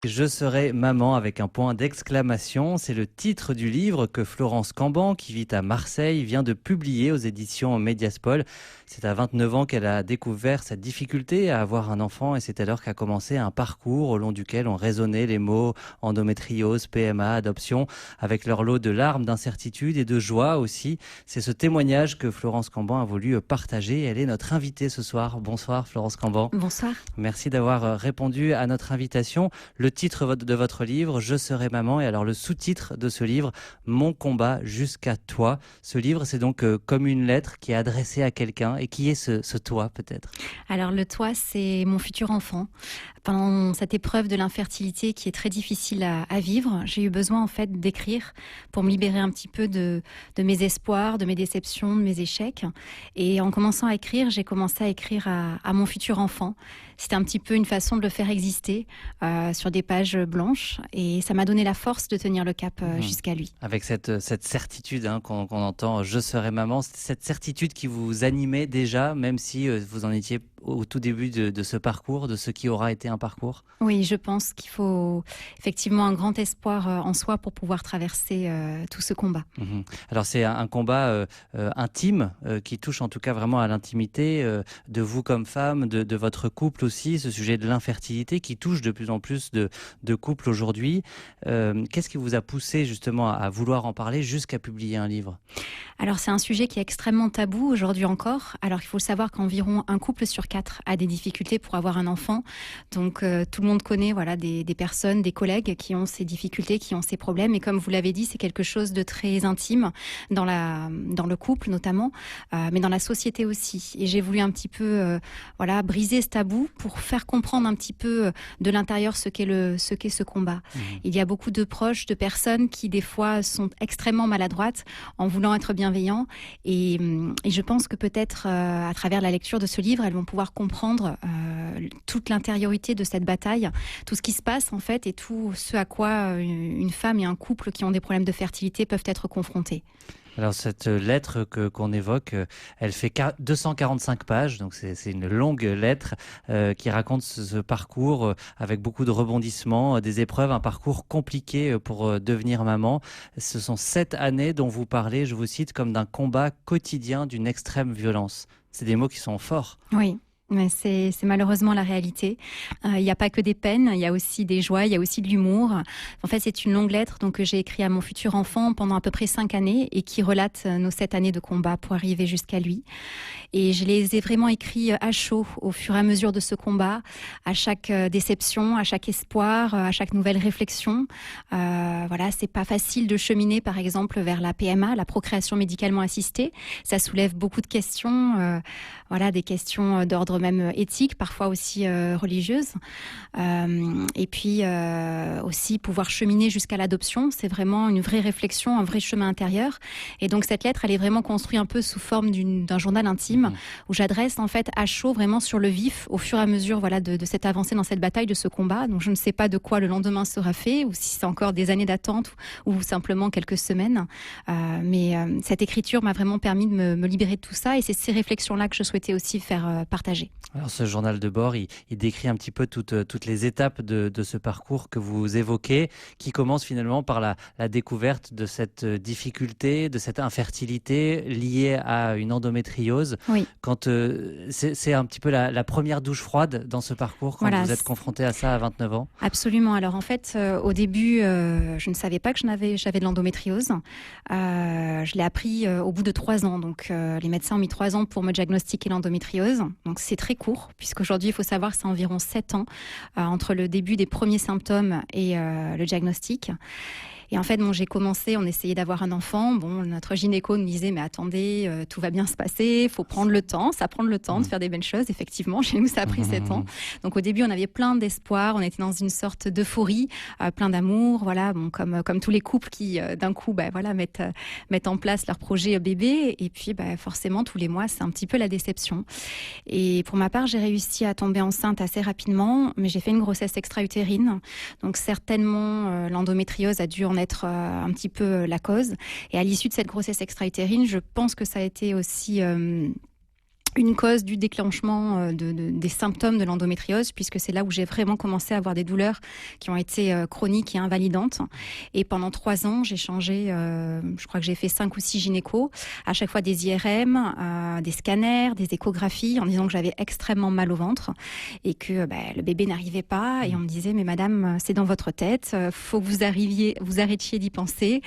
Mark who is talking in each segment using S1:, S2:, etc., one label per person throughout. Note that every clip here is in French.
S1: Je serai maman avec un point d'exclamation. C'est le titre du livre que Florence Camban, qui vit à Marseille, vient de publier aux éditions Mediaspol. C'est à 29 ans qu'elle a découvert cette difficulté à avoir un enfant et c'est alors qu'a commencé un parcours au long duquel ont résonné les mots endométriose, PMA, adoption, avec leur lot de larmes, d'incertitude et de joie aussi. C'est ce témoignage que Florence Camban a voulu partager. Elle est notre invitée ce soir. Bonsoir Florence Camban.
S2: Bonsoir.
S1: Merci d'avoir répondu à notre invitation. Le titre de votre livre, Je serai maman, et alors le sous-titre de ce livre, Mon combat jusqu'à toi. Ce livre, c'est donc comme une lettre qui est adressée à quelqu'un. Et qui est ce toi peut-être ?
S2: Alors le toi, c'est mon futur enfant. Pendant cette épreuve de l'infertilité qui est très difficile à vivre, j'ai eu besoin en fait d'écrire pour me libérer un petit peu de mes espoirs, de mes déceptions, de mes échecs. Et en commençant à écrire, j'ai commencé à écrire à mon futur enfant. C'était un petit peu une façon de le faire exister sur des pages blanches. Et ça m'a donné la force de tenir le cap jusqu'à lui.
S1: Avec cette certitude qu'on entend, je serai maman, cette certitude qui vous animait déjà, même si vous en étiez au tout début de ce parcours, de ce qui aura été un parcours ?
S2: Oui, je pense qu'il faut effectivement un grand espoir en soi pour pouvoir traverser tout ce combat.
S1: Alors c'est un combat intime qui touche en tout cas vraiment à l'intimité de vous comme femme, de votre couple aussi, ce sujet de l'infertilité qui touche de plus en plus de couples aujourd'hui. Qu'est-ce qui vous a poussé justement à vouloir en parler jusqu'à publier un livre ?
S2: Alors c'est un sujet qui est extrêmement tabou aujourd'hui encore. Alors il faut savoir qu'environ un couple sur 4 a des difficultés pour avoir un enfant. Donc tout le monde connaît des personnes, des collègues qui ont ces difficultés, qui ont ces problèmes. Et comme vous l'avez dit, c'est quelque chose de très intime dans le couple notamment, mais dans la société aussi. Et j'ai voulu un petit peu briser ce tabou pour faire comprendre un petit peu de l'intérieur ce qu'est ce combat. Il y a beaucoup de proches, de personnes qui des fois sont extrêmement maladroites en voulant être bienveillants. Et je pense que peut-être à travers la lecture de ce livre, elles vont pouvoir comprendre toute l'intériorité de cette bataille, tout ce qui se passe en fait et tout ce à quoi une femme et un couple qui ont des problèmes de fertilité peuvent être confrontés.
S1: Alors cette lettre qu'on évoque, elle fait 245 pages, donc c'est une longue lettre qui raconte ce parcours avec beaucoup de rebondissements, des épreuves, un parcours compliqué pour devenir maman. Ce sont 7 années dont vous parlez, je vous cite, comme d'un combat quotidien d'une extrême violence. C'est des mots qui sont forts.
S2: Oui. Mais c'est malheureusement la réalité. Il n'y a pas que des peines, il y a aussi des joies, il y a aussi de l'humour. En fait, c'est une longue lettre que j'ai écrite à mon futur enfant pendant à peu près 5 années et qui relate nos 7 années de combat pour arriver jusqu'à lui. Et je les ai vraiment écrits à chaud au fur et à mesure de ce combat, à chaque déception, à chaque espoir, à chaque nouvelle réflexion. C'est pas facile de cheminer, par exemple, vers la PMA, la procréation médicalement assistée. Ça soulève beaucoup de questions, des questions d'ordre même éthique, parfois aussi religieuse. Et puis aussi pouvoir cheminer jusqu'à l'adoption, c'est vraiment une vraie réflexion, un vrai chemin intérieur. Et donc cette lettre, elle est vraiment construite un peu sous forme d'un journal intime où j'adresse en fait à chaud, vraiment sur le vif, au fur et à mesure de cette avancée dans cette bataille, de ce combat. Donc je ne sais pas de quoi le lendemain sera fait, ou si c'est encore des années d'attente, ou simplement quelques semaines. Mais cette écriture m'a vraiment permis de me libérer de tout ça. Et c'est ces réflexions-là que je souhaitais aussi faire partager.
S1: Alors ce journal de bord, il décrit un petit peu toutes les étapes de ce parcours que vous évoquez, qui commence finalement par la découverte de cette difficulté, de cette infertilité liée à une endométriose.
S2: Oui.
S1: Quand c'est un petit peu la première douche froide dans ce parcours, quand vous êtes confronté à ça à 29 ans.
S2: Absolument. Alors en fait, au début, je ne savais pas que j'avais de l'endométriose. Je l'ai appris au bout de 3 ans. Donc les médecins ont mis 3 ans pour me diagnostiquer l'endométriose. Donc c'est très court, puisqu'aujourd'hui, il faut savoir que c'est environ 7 ans entre le début des premiers symptômes et le diagnostic. Et en fait, j'ai commencé, on essayait d'avoir un enfant. Notre gynéco nous disait, mais attendez, tout va bien se passer, il faut prendre le temps, ça prend le temps de faire des belles choses. Effectivement, chez nous, ça a pris 7 ans. Donc au début, on avait plein d'espoir, on était dans une sorte d'euphorie, plein d'amour, comme tous les couples qui, d'un coup, mettent en place leur projet bébé. Et puis, forcément, tous les mois, c'est un petit peu la déception. Et pour ma part, j'ai réussi à tomber enceinte assez rapidement, mais j'ai fait une grossesse extra-utérine. Donc certainement, l'endométriose a dû en être un petit peu la cause. Et à l'issue de cette grossesse extra-utérine, je pense que ça a été aussi une cause du déclenchement des symptômes de l'endométriose, puisque c'est là où j'ai vraiment commencé à avoir des douleurs qui ont été chroniques et invalidantes. Et pendant 3 ans, j'ai changé, je crois que j'ai fait 5 ou 6 gynécos, à chaque fois des IRM, des scanners, des échographies, en disant que j'avais extrêmement mal au ventre et que le bébé n'arrivait pas. Et on me disait, mais madame, c'est dans votre tête, faut que vous arrêtiez d'y penser.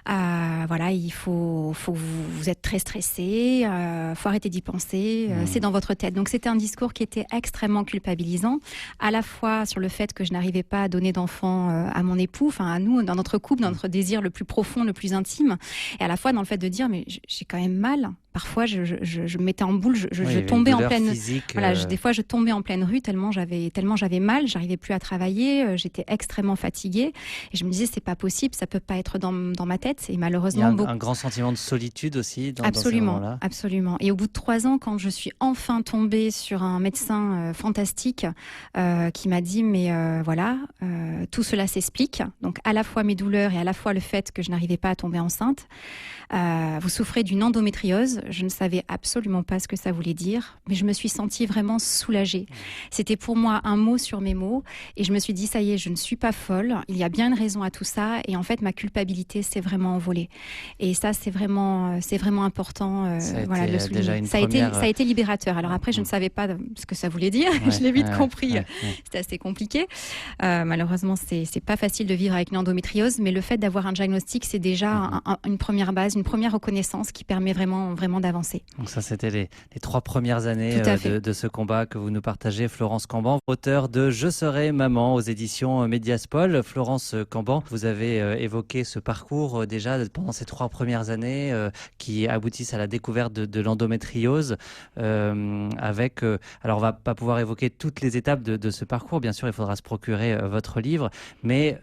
S2: Voilà, il faut que vous êtes très stressé, faut arrêter d'y penser, c'est dans votre tête. Donc c'était un discours qui était extrêmement culpabilisant, à la fois sur le fait que je n'arrivais pas à donner d'enfant à mon époux, enfin à nous, dans notre couple, dans notre désir le plus profond, le plus intime, et à la fois dans le fait de dire, mais j'ai quand même mal. Parfois, je me mettais en boule, je tombais en pleine.
S1: Physique,
S2: voilà, des fois, je tombais en pleine rue tellement j'avais mal, j'arrivais plus à travailler, j'étais extrêmement fatiguée, et je me disais, c'est pas possible, ça peut pas être dans ma tête. Et malheureusement,
S1: il y a un grand sentiment de solitude aussi dans ces moments-là.
S2: Absolument. Et au bout de 3 ans, quand je suis enfin tombée sur un médecin fantastique qui m'a dit, mais voilà, tout cela s'explique. Donc à la fois mes douleurs et à la fois le fait que je n'arrivais pas à tomber enceinte. Vous souffrez d'une endométriose. Je ne savais absolument pas ce que ça voulait dire, mais je me suis sentie vraiment soulagée. C'était pour moi un mot sur mes mots, et je me suis dit, ça y est, je ne suis pas folle. Il y a bien une raison à tout ça, et en fait, ma culpabilité s'est vraiment envolée. Et ça, c'est vraiment important.
S1: Ça a
S2: voilà,
S1: été
S2: de souligner.
S1: déjà une
S2: ça a été libérateur. Alors après, je ne savais pas ce que ça voulait dire. Je l'ai vite compris. C'était assez compliqué. Malheureusement, c'est pas facile de vivre avec une endométriose, mais le fait d'avoir un diagnostic, c'est déjà une première base, une première reconnaissance qui permet vraiment d'avancer.
S1: Donc ça, c'était les 3 premières années de ce combat que vous nous partagez, Florence Camban, auteure de Je serai maman aux éditions Mediaspol. Florence Camban, vous avez évoqué ce parcours déjà pendant ces 3 premières années qui aboutissent à la découverte de l'endométriose. Alors on va pas pouvoir évoquer toutes les étapes de ce parcours, bien sûr, il faudra se procurer votre livre, mais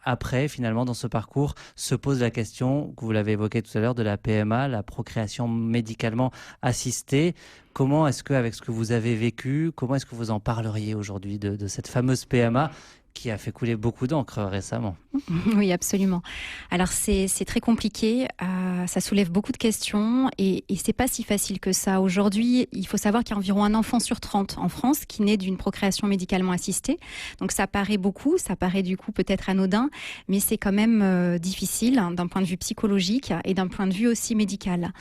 S1: après, finalement, dans ce parcours, se pose la question, que vous l'avez évoqué tout à l'heure, de la PMA, la procréation médicalement assistée. Comment est-ce que, avec ce que vous avez vécu, comment est-ce que vous en parleriez aujourd'hui de cette fameuse PMA qui a fait couler beaucoup d'encre récemment?
S2: Oui, absolument. Alors c'est très compliqué, ça soulève beaucoup de questions et c'est pas si facile que ça. Aujourd'hui, il faut savoir qu'il y a environ 1 enfant sur 30 en France qui naît d'une procréation médicalement assistée. Donc ça paraît beaucoup, ça paraît du coup peut-être anodin, mais c'est quand même difficile d'un point de vue psychologique et d'un point de vue aussi médical.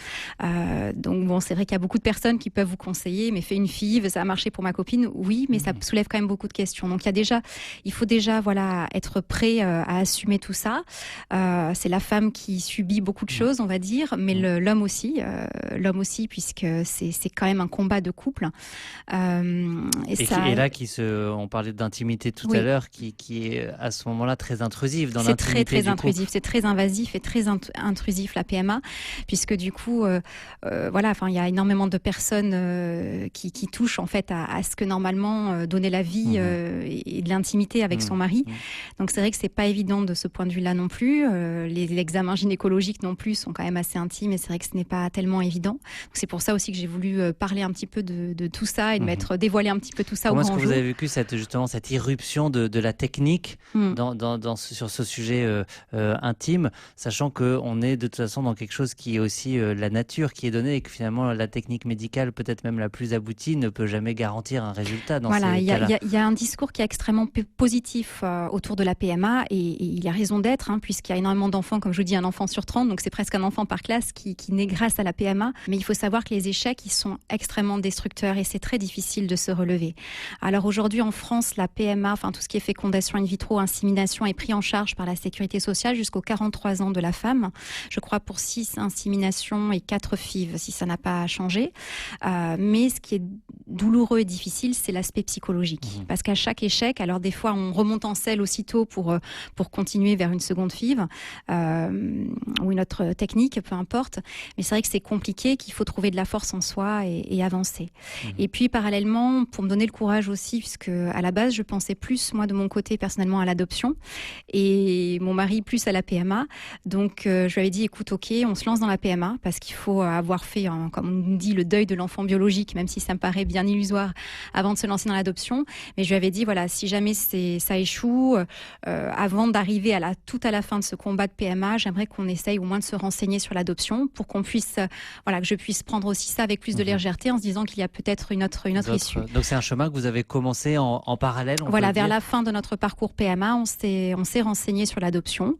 S2: Donc bon, c'est vrai qu'il y a beaucoup de personnes qui peuvent vous conseiller, mais fais une FIV, ça a marché pour ma copine, oui, mais ça soulève quand même beaucoup de questions. Donc il faut déjà être prêt à assumer tout ça. C'est la femme qui subit beaucoup de choses, on va dire, mais l'homme aussi, puisque c'est quand même un combat de couple. Et là,
S1: on parlait d'intimité tout à l'heure, qui est à ce moment-là très intrusive dans l'intimité.
S2: C'est très intrusif, c'est très invasif et très intrusif la PMA, puisque du coup, il y a énormément de personnes qui touchent en fait à ce que normalement donner la vie et de l'intimité avec son mari. Donc c'est vrai que c'est pas évident de ce point de vue-là non plus. Les examens gynécologiques non plus sont quand même assez intimes et c'est vrai que ce n'est pas tellement évident. Donc c'est pour ça aussi que j'ai voulu parler un petit peu de tout ça et de dévoiler un petit peu tout ça au grand jour.
S1: Comment est-ce que vous avez vécu cette irruption de la technique sur ce sujet intime, sachant qu'on est de toute façon dans quelque chose qui est aussi la nature qui est donnée et que finalement la technique médicale, peut-être même la plus aboutie, ne peut jamais garantir un résultat dans ces cas-là.
S2: Il y a un discours qui est extrêmement positif autour de la PMA et il y a raison d'être, puisqu'il y a énormément d'enfants, comme je vous dis, 1 enfant sur 30, donc c'est presque 1 enfant par classe qui naît grâce à la PMA. Mais il faut savoir que les échecs, ils sont extrêmement destructeurs et c'est très difficile de se relever. Alors aujourd'hui en France, la PMA, tout ce qui est fécondation in vitro, insémination est pris en charge par la sécurité sociale jusqu'aux 43 ans de la femme. Je crois pour 6 inséminations et 4 FIV, si ça n'a pas changé. Mais ce qui est douloureux et difficile, c'est l'aspect psychologique. Parce qu'à chaque échec, alors des fois on remonte en selle aussitôt pour continuer vers une seconde FIV ou une autre technique, peu importe. Mais c'est vrai que c'est compliqué, qu'il faut trouver de la force en soi et avancer. Et puis parallèlement, pour me donner le courage aussi, puisque à la base je pensais plus moi de mon côté personnellement à l'adoption et mon mari plus à la PMA. Donc je lui avais dit écoute, ok, on se lance dans la PMA parce qu'il faut avoir fait, comme on dit, le deuil de l'enfant biologique, même si ça me paraît bien illusoire, avant de se lancer dans l'adoption. Mais je lui avais dit voilà, si jamais c'est ça échoue. Avant d'arriver tout à la fin de ce combat de PMA, j'aimerais qu'on essaye au moins de se renseigner sur l'adoption pour qu'on puisse, que je puisse prendre aussi ça avec plus de légèreté en se disant qu'il y a peut-être une autre issue.
S1: Donc c'est un chemin que vous avez commencé en parallèle.
S2: Vers la fin de notre parcours PMA, on s'est renseigné sur l'adoption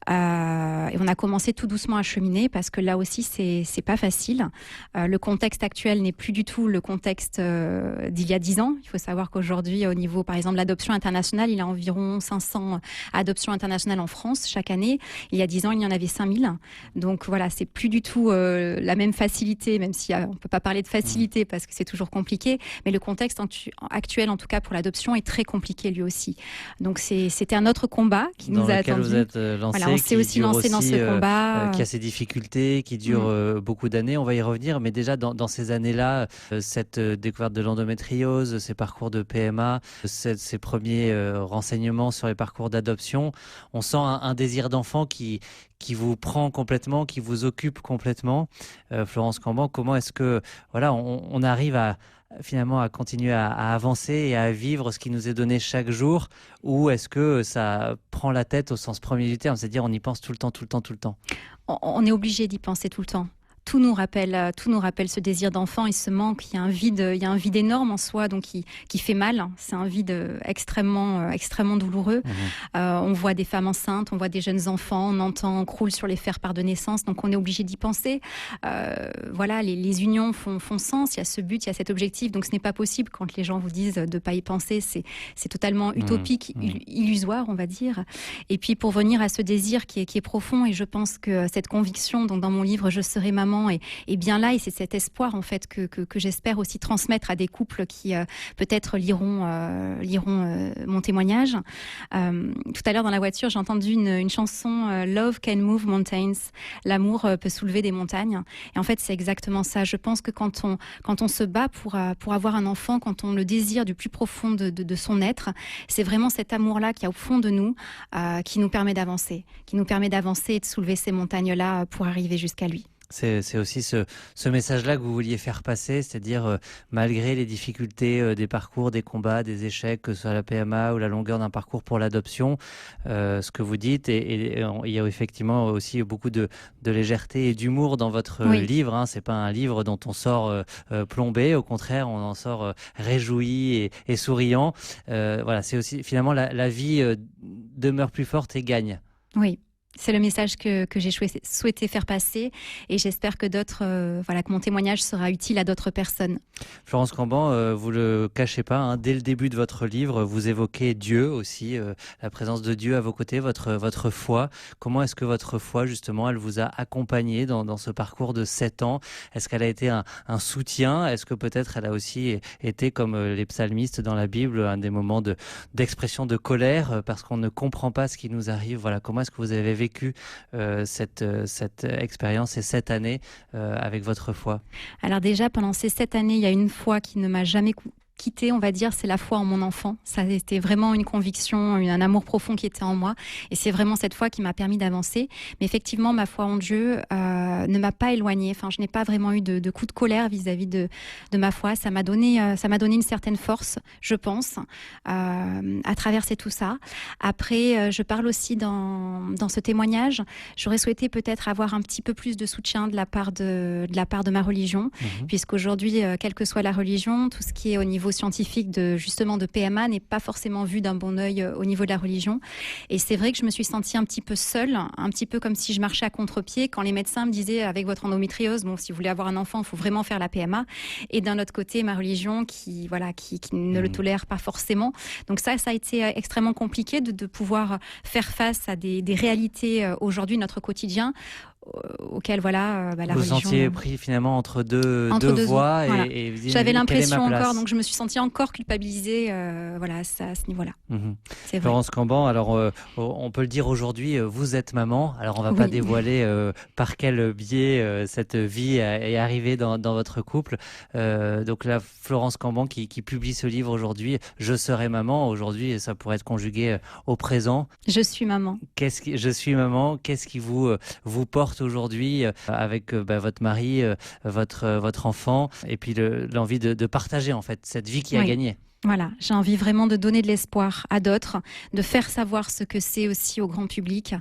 S2: et on a commencé tout doucement à cheminer parce que là aussi c'est pas facile. Le contexte actuel n'est plus du tout le contexte d'il y a 10 ans. Il faut savoir qu'aujourd'hui, au niveau, par exemple, de l'adoption internationale, il y a environ 500 adoptions internationales en France chaque année. Il y a 10 ans, il y en avait 5000. Donc voilà, c'est plus du tout la même facilité, même si on ne peut pas parler de facilité parce que c'est toujours compliqué. Mais le contexte actuel, en tout cas pour l'adoption, est très compliqué lui aussi. Donc c'était un autre combat qui nous a attendu.
S1: Vous êtes lancé,
S2: on s'est aussi lancé dans ce combat.
S1: Qui a ses difficultés, qui dure beaucoup d'années. On va y revenir. Mais déjà, dans ces années-là, cette découverte de l'endométriose, ces parcours de PMA, ces premiers renseignements sur les parcours d'adoption, on sent un désir d'enfant qui vous prend complètement, qui vous occupe complètement. Florence Camban, comment est-ce que on arrive finalement à continuer à avancer et à vivre ce qui nous est donné chaque jour, ou est-ce que ça prend la tête au sens premier du terme, c'est-à-dire on y pense tout le temps?
S2: On est obligé d'y penser tout le temps. Tout nous rappelle ce désir d'enfant et ce manque. Il y a un vide énorme en soi, donc qui fait mal. C'est un vide extrêmement douloureux. On voit des femmes enceintes, on voit des jeunes enfants, on entend croule sur les fers-part de naissance, donc on est obligé d'y penser. Les unions font sens. Il y a ce but, il y a cet objectif, donc ce n'est pas possible quand les gens vous disent de ne pas y penser. C'est totalement utopique, illusoire, on va dire. Et puis pour venir à ce désir qui est profond, et je pense que cette conviction, donc dans mon livre Je serai maman, est bien là, et c'est cet espoir en fait que j'espère aussi transmettre à des couples qui peut-être liront mon témoignage. Tout à l'heure dans la voiture, j'ai entendu une chanson Love Can Move Mountains. L'amour peut soulever des montagnes. Et en fait, c'est exactement ça. Je pense que quand on se bat pour avoir un enfant, quand on le désire du plus profond de son être, c'est vraiment cet amour-là qui est au fond de nous qui nous permet d'avancer, et de soulever ces montagnes-là pour arriver jusqu'à lui.
S1: C'est aussi ce message-là que vous vouliez faire passer, c'est-à-dire malgré les difficultés des parcours, des combats, des échecs, que ce soit la PMA ou la longueur d'un parcours pour l'adoption, ce que vous dites, et il y a effectivement aussi beaucoup de légèreté et d'humour dans votre livre. C'est pas un livre dont on sort plombé, au contraire, on en sort réjoui et souriant. C'est aussi finalement la vie demeure plus forte et gagne.
S2: Oui. C'est le message que j'ai souhaité faire passer, et j'espère que que mon témoignage sera utile à d'autres personnes.
S1: Florence Camban, vous le cachez pas, dès le début de votre livre, vous évoquez Dieu aussi, la présence de Dieu à vos côtés, votre foi. Comment est-ce que votre foi, justement, elle vous a accompagné dans ce parcours de 7 ans? Est-ce qu'elle a été un soutien? Est-ce que peut-être elle a aussi été, comme les psalmistes dans la Bible, un des moments d'expression de colère parce qu'on ne comprend pas ce qui nous arrive? Comment est-ce que vous avez vécu cette expérience et cette année avec votre foi?
S2: Alors déjà, pendant ces 7 années, il y a une foi qui ne m'a jamais quittée, on va dire, c'est la foi en mon enfant. Ça a été vraiment une conviction, un amour profond qui était en moi, et c'est vraiment cette foi qui m'a permis d'avancer. Mais effectivement, ma foi en Dieu ne m'a pas éloignée. Enfin, je n'ai pas vraiment eu de coup de colère vis-à-vis de ma foi. Ça m'a donné une certaine force, je pense, à traverser tout ça. Après, je parle aussi dans ce témoignage, j'aurais souhaité peut-être avoir un petit peu plus de soutien de la part de ma religion, puisqu'aujourd'hui, quelle que soit la religion, tout ce qui est au niveau scientifique de PMA n'est pas forcément vu d'un bon œil au niveau de la religion. Et c'est vrai que je me suis sentie un petit peu seule, un petit peu comme si je marchais à contre-pied quand les médecins me disaient, avec votre endométriose, si vous voulez avoir un enfant, il faut vraiment faire la PMA. Et d'un autre côté, ma religion qui ne le tolère pas forcément. Donc ça a été extrêmement compliqué de pouvoir faire face à des réalités aujourd'hui, notre quotidien, auquel la religion...
S1: Vous sentiez pris finalement entre deux voies,
S2: voilà.
S1: et vous dites,
S2: j'avais l'impression encore, donc je me suis sentie encore culpabilisée à ce niveau-là. C'est
S1: Florence Camban, alors on peut le dire aujourd'hui, vous êtes maman, alors on ne va pas dévoiler par quel biais cette vie est arrivée dans votre couple. Donc là, Florence Camban qui publie ce livre aujourd'hui, Je serai maman, aujourd'hui ça pourrait être conjugué au présent.
S2: Je suis maman.
S1: Je suis maman, qu'est-ce qui vous porte aujourd'hui avec votre mari, votre enfant, et puis l'envie de partager en fait cette vie qui a gagné?
S2: Voilà, j'ai envie vraiment de donner de l'espoir à d'autres, de faire savoir ce que c'est aussi au grand public,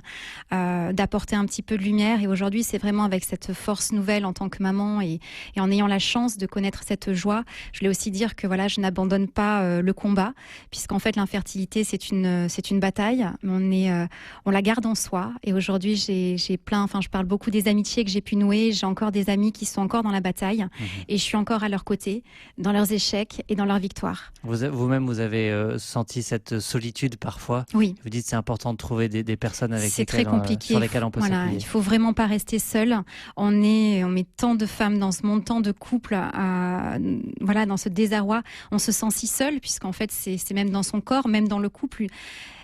S2: d'apporter un petit peu de lumière. Et aujourd'hui, c'est vraiment avec cette force nouvelle en tant que maman et en ayant la chance de connaître cette joie. Je voulais aussi dire que voilà, je n'abandonne pas le combat, puisqu'en fait, l'infertilité, c'est une bataille. On la garde en soi. Et aujourd'hui, j'ai plein, je parle beaucoup des amitiés que j'ai pu nouer. J'ai encore des amis qui sont encore dans la bataille et je suis encore à leur côté, dans leurs échecs et dans leurs victoires.
S1: Vous-même, vous avez senti cette solitude parfois.
S2: Oui.
S1: Vous dites c'est important de trouver des personnes avec
S2: C'est très compliqué.
S1: sur lesquelles on peut s'appuyer.
S2: Il faut vraiment pas rester seul. On met tant de femmes dans ce monde, tant de couples dans ce désarroi. On se sent si seul, puisqu'en fait, c'est même dans son corps, même dans le couple.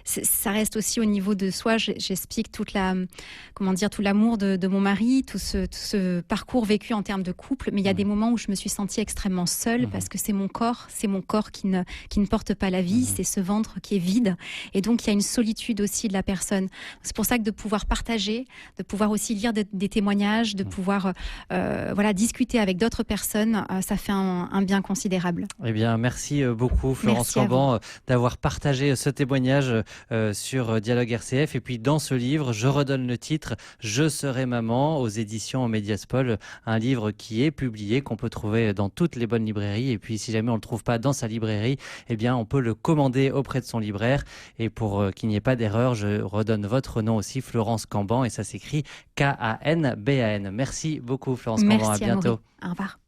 S2: Ça reste aussi au niveau de soi. J'explique tout l'amour de mon mari, tout ce parcours vécu en termes de couple. Mais il y a des moments où je me suis sentie extrêmement seule parce que c'est mon corps qui ne porte pas la vie. C'est ce ventre qui est vide. Et donc, il y a une solitude aussi de la personne. C'est pour ça que de pouvoir partager, de pouvoir aussi lire des témoignages, de pouvoir discuter avec d'autres personnes, ça fait un bien considérable.
S1: Eh bien, merci beaucoup Florence Camban d'avoir partagé ce témoignage sur Dialogue RCF. Et puis dans ce livre, je redonne le titre « Je serai maman » aux éditions Médiaspol, un livre qui est publié, qu'on peut trouver dans toutes les bonnes librairies. Et puis si jamais on ne le trouve pas dans sa librairie, eh bien on peut le commander auprès de son libraire. Et pour qu'il n'y ait pas d'erreur, je redonne votre nom aussi, Florence Camban, et ça s'écrit Kanban. Merci beaucoup Florence Camban, à bientôt.
S2: Au revoir.